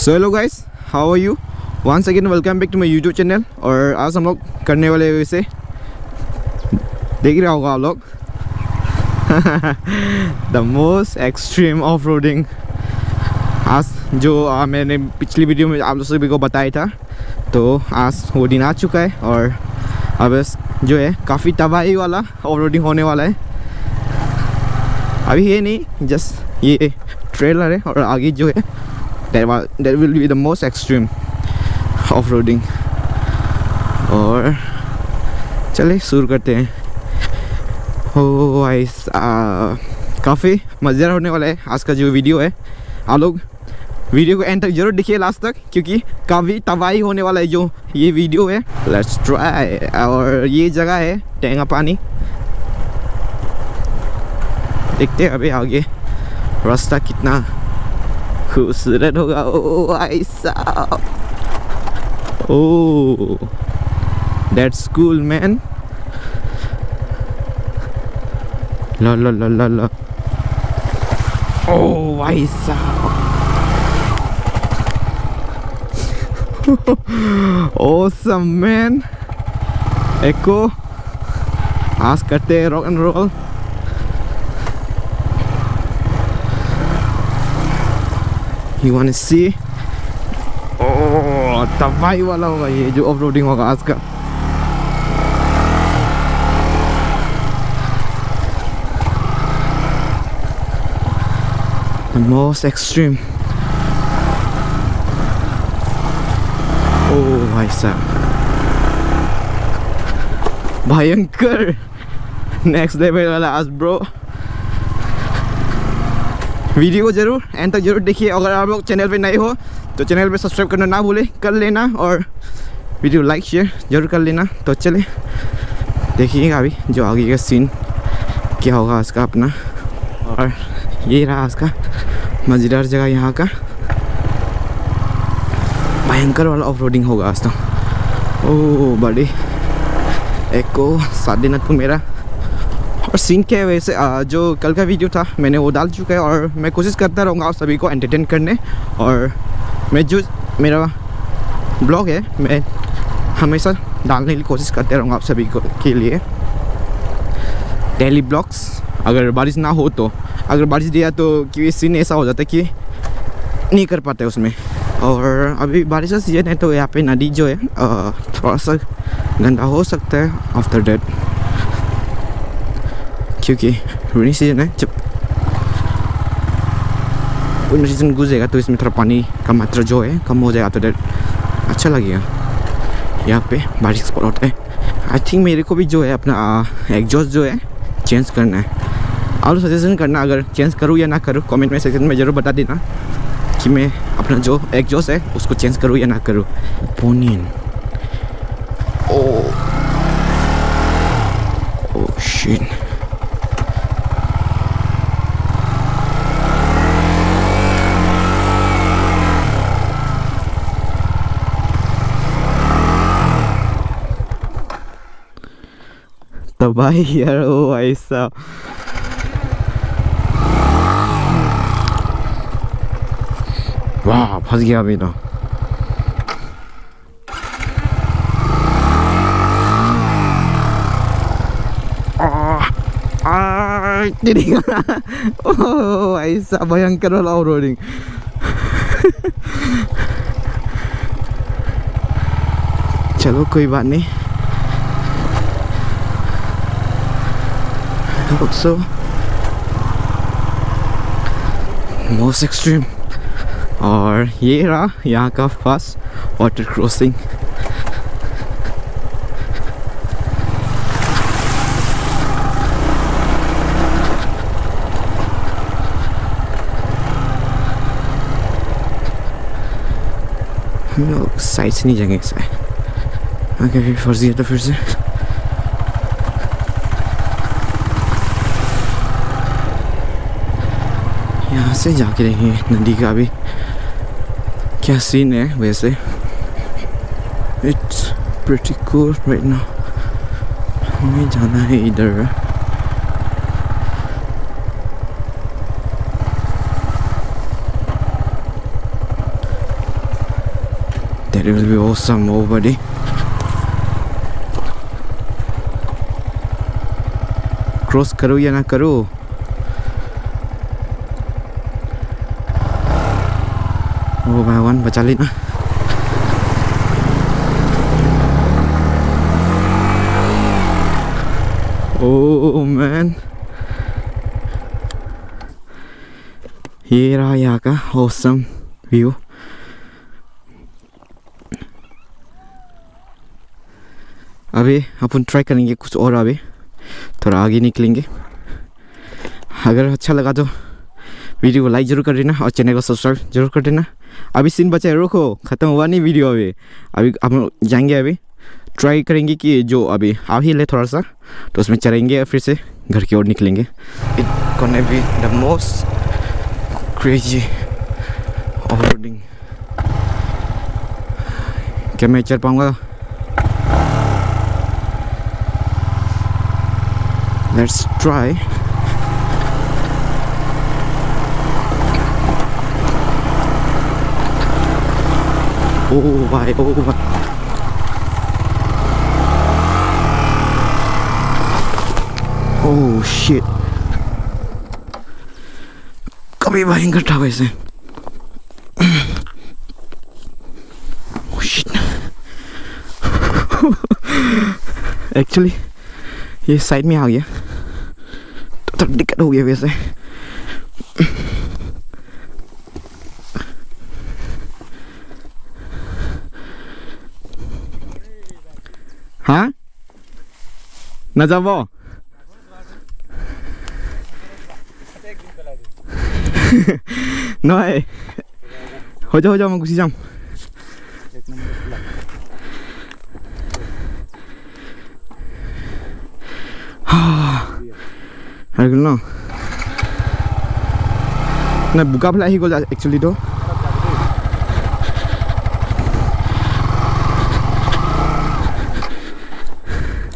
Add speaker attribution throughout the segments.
Speaker 1: So hello guys, how are you? Once again welcome back to my YouTube channel. और आज हम लोग करने वाले वैसे देख रहा होगा आप लोग the most extreme off roading. आज जो मैंने पिछली वीडियो में आप लोग सभी को बताया था, तो आज वो दिन आ चुका है और अब जो है काफ़ी तबाही वाला ऑफ रोडिंग होने वाला है। अभी ये नहीं, जस्ट ये ट्रेलर है और आगे जो है that will be the most extreme off-roading। और चले शुरू करते हैं। हो काफ़ी मज़ेदार होने वाला है आज का जो वीडियो है। आप लोग वीडियो को एंड तक जरूर देखिए लास्ट तक, क्योंकि काफ़ी तबाही होने वाला है जो ये वीडियो है। Let's try. और ये जगह है टेंगा पानी। देखते हैं अभी आगे रास्ता कितना खूबसूरत होगा। ओ भाई साहब, ओ दैट्स कूल मैन। ला ला ला ला ला। ओ भाई साहब, ऑसम मैन। एको आज करते हैं rock and roll. You wanna see? Oh, तबाही वाला होगा ये जो ऑफ रोडिंग होगा आज का। The most extreme। Oh भाई साहब, भयंकर नेक्स्ट लेवल वाला आज ब्रो। वीडियो को जरूर एंड तक जरूर देखिए। अगर आप लोग चैनल पे नए हो तो चैनल पे सब्सक्राइब करना ना भूले, कर लेना। और वीडियो लाइक शेयर जरूर कर लेना। तो चले देखिएगा अभी जो आगे का सीन क्या होगा आज का अपना। और ये रहा आज का मज़ेदार जगह, यहाँ का भयंकर वाला ऑफ रोडिंग होगा आज तो। ओह बड़ी एक को साथ देना तुम मेरा। और सीन क्या है वैसे, जो कल का वीडियो था मैंने वो डाल चुका है और मैं कोशिश करता रहूँगा आप सभी को एंटरटेन करने। और मैं जो मेरा ब्लॉग है मैं हमेशा डालने की कोशिश करते रहूँगा आप सभी को के लिए डेली ब्लॉग्स। अगर बारिश ना हो तो, अगर बारिश दिया तो क्योंकि सीन ऐसा हो जाता है कि नहीं कर पाते उसमें। और अभी बारिश का सीजन है तो यहाँ पे नदी जो है थोड़ा सा गंदा हो सकता है आफ्टर डेट, क्योंकि रेनी सीजन है। जब विंटर सीजन गुजरेगा तो इसमें थोड़ा पानी का मात्रा जो है कम हो जाएगा, तो डेट अच्छा लगेगा। यहाँ पे बारिश स्पॉट होता है। आई थिंक मेरे को भी जो है अपना एग्जॉस्ट जो है चेंज करना है। और सजेशन करना अगर चेंज करूँ या ना करूँ, कमेंट में सेक्शन में ज़रूर बता देना कि मैं अपना जो एग्जॉस्ट है उसको चेंज करूँ या ना करूँ। Ponniyin oh shit. तबाही यार, ओ ऐसा वाह, फंस गया अभी तो। ओ ऐसा भयंकर वाला ऑफ रोडिंग। चलो कोई बात नहीं। So most extreme। और ये रहा यहाँ का फर्स्ट वाटर क्रॉसिंग। हम लोग साइड से नहीं जाएंगे, आगे भी फंस गया तो फिर से। यहाँ से जाके देखेंगे नदी का भी क्या सीन है। वैसे it's pretty cool right now. हमें जाना है इधर। It will be awesome, oh buddy. Cross करो या ना करो. ओ भगवान बचा लेना. Oh man, ये रहा यहाँ का awesome view. अभी अपन ट्राई करेंगे कुछ और. अभी थोड़ा आगे निकलेंगे. अगर अच्छा लगा तो वीडियो को लाइक जरूर कर देना और चैनल को सब्सक्राइब जरूर कर देना. अभी सीन बचा है, रुको, ख़त्म हुआ नहीं वीडियो. अभी हम जाएंगे. अभी ट्राई करेंगे कि जो अभी आ ही ले थोड़ा सा, तो उसमें चलेंगे. फिर से घर की ओर निकलेंगे. It gonna be the most crazy off-roading. क्या मैं चल पाऊँगा? Let's try. Oh my, oh my. Oh shit. कभी भयंकर था वैसे. Oh shit. Actually ये साइड में आ गया तो थोड़ा दिक्कत हो गया वैसे. हाँ ना जाबो. नहीं हो जाओ मैं घुसी जाऊँ. ना ना बुका फैला ही गल एक्चुअली तो.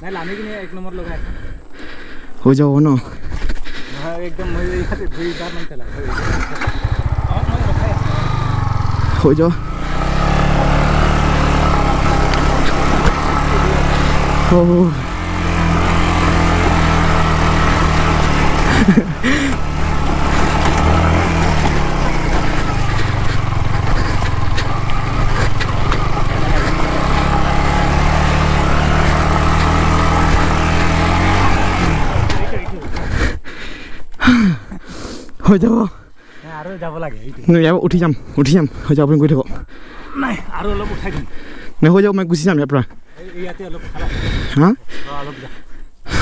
Speaker 2: नहीं लाने की नहीं, एक नंबर लोग
Speaker 1: हो जाओ ना
Speaker 2: एकदम नहीं चला.
Speaker 1: हो जाओ. Oh. हो जाओ.
Speaker 2: आरो जाबो लागे
Speaker 1: नहीं यार उठी जाम हो जाओ. अपन गई थको
Speaker 2: नहीं आरो अलग उठाई दिम.
Speaker 1: नहीं हो जाओ मैं घुसी जाम यार.
Speaker 2: याते अलग खाला.
Speaker 1: हाँ
Speaker 2: अलग जा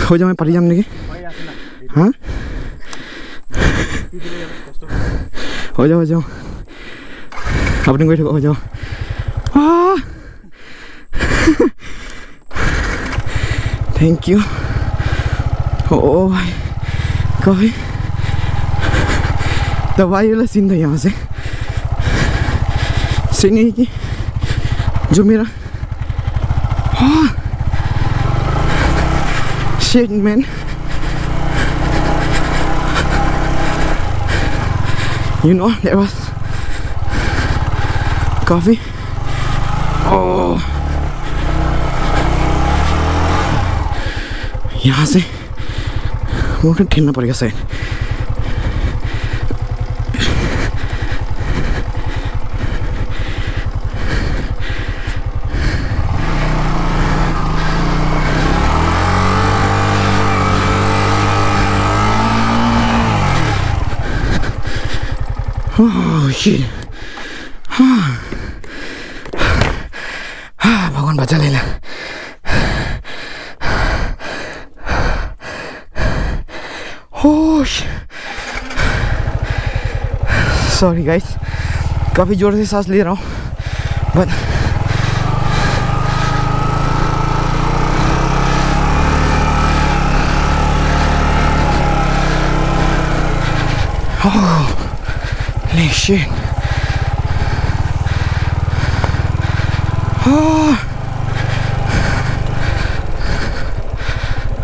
Speaker 1: हो जाओ. मैं पारी जाम नहीं. हाँ हो जाओ. अपने गई थको हो जाओ. Thank you. ओ भाई काफी दवाई वाला सीन था यहाँ से. सीन है कि जो मेरा shit man. You know that was काफी यहाँ से मुझे ठेलना पड़ेगा शायद. Oh shit. भगवान बचा लेना. Oh shit. Sorry guys, काफी जोर से सांस ले रहा हूँ but holy shit.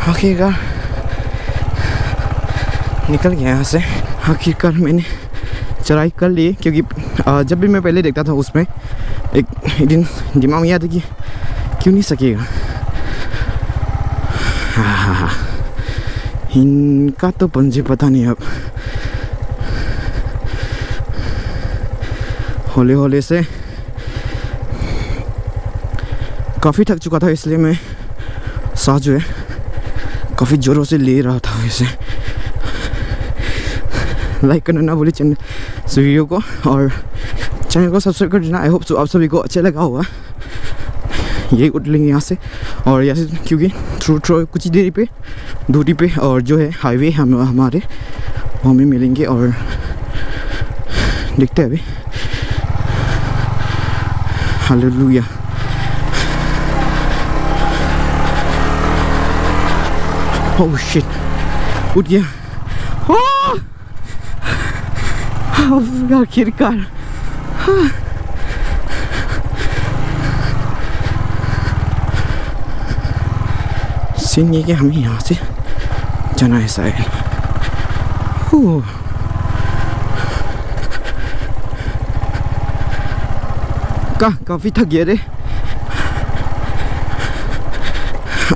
Speaker 1: आखिरकार निकल गया यहाँ से. आखिरकार मैंने चढ़ाई कर ली, क्योंकि जब भी मैं पहले देखता था उसमें एक दिन दिमाग में याद है कि क्यों नहीं सकेगा। हाँ, इनका तो पंजे पता नहीं। अब हौले हौले से काफ़ी थक चुका था, इसलिए मैं सांस जो है काफ़ी ज़ोरों से ले रहा था। वैसे लाइक करना ना भूलिए चैनल इस वीडियो को, और चैनल को सब्सक्राइब कर देना। आई होप सो आप सभी को अच्छा लगा होगा। यही उठ लेंगे यहाँ से, और यहाँ से क्योंकि थ्रू कुछ ही देरी पे दूरी पे और जो है हाईवे हमारे वहाँ में मिलेंगे, और देखते हैं अभी। हालेलुया। ओह शिट, उठ गया। आखिरकार सीन ये कि हमें यहाँ से जाना है शायद। काफ़ी थक गया रे।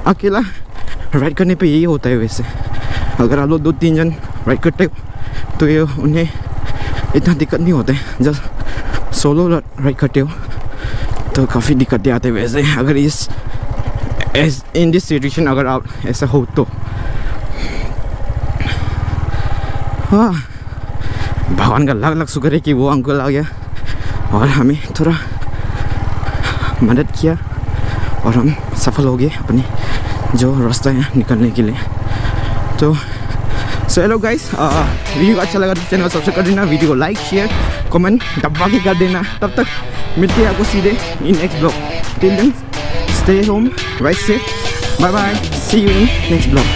Speaker 1: अकेला राइड करने पे यही होता है वैसे। अगर आप लोग 2-3 जन राइड करते हो तो ये उन्हें इतना दिक्कत नहीं होता है। जब सोलो राइड करते हो तो काफ़ी दिक्कतें आते हैं वैसे। अगर इन दिस सिचुएशन अगर आप ऐसा हो तो हाँ, भगवान का लाख लाख शुक्र है कि वो अंकल आ गया और हमें थोड़ा मदद किया, और हम सफल हो गए अपनी जो रास्ता है निकलने के लिए। तो हेलो गाइस, वीडियो अच्छा लगा तो चैनल को सब्सक्राइब कर देना, वीडियो को लाइक शेयर कमेंट दबा के कर देना। तब तक मिलते हैं आपको सीधे in next blog. Till then stay home, right safe, bye bye, see you in next blog.